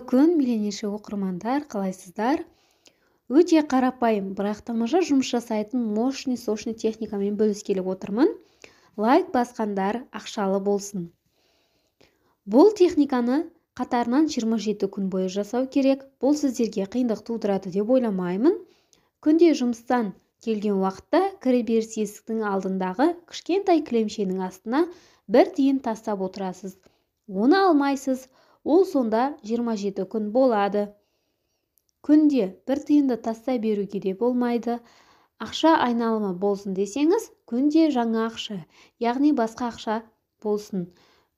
Күн миллионерше оқырмандар, қалайсыздар? Өте қарапайым, бірақ тамаша жұмыс жасайтын мощный техникамен бөліскелі отырмын. Лайк басқандар ақшалы болсын. Бұл техниканы қатарынан 27 күн бойы жасау керек. Бұл сіздерге қиындық тудырады деп ойламаймын. Күнде жұмыстан келген уақытта кіреберіс есіктің алдындағы кішкентай кілемшенің астына бір тиын тастап отырасыз. Оны алмайсыз, ол сонда 27 күн болады. Күнде бір тиынды тастай беруге де болмайды. Ақша айналымы болсын десеңіз, күнде жаңа ақша, яғни басқа ақша болсын.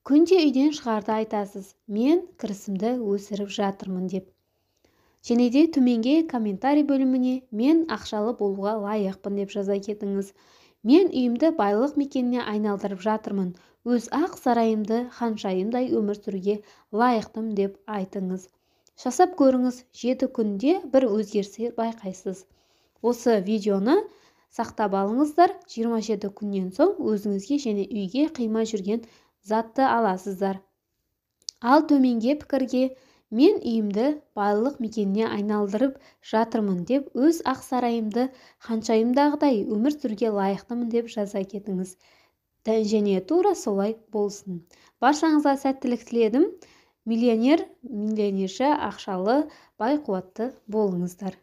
Күнде үйден шығарда айтасыз, мен кірісімді өсіріп жатырмын деп. Және де төменге комментарий бөліміне мен ақшалы болуға лайықпын деп жаза кетіңіз. Мен үйімді байлық мекеніне айналдырып жатырмын. Өз ақ сарайымды ханшайымдай өмір сүруге лайықтым деп айтыңыз. Жасап көріңіз, 7 күнде бір өзгерістер байқайсыз. Осы видеоны сақтап алыңыздар. 27 күннен соң өзіңізге және үйге қимай жүрген затты аласыздар. Ал төменге пікірге мен үйімді байлық мекеніне айналдырып жатырмын деп өз ақ сарайымды ханшайымдағыдай өмір сүруге лайықтымын деп жаза кетіңіз. Және тура солай болсын. Баршаңызға сәттілік тіледім. Миллионерше ақшалы, бай қуатты болыңыздар.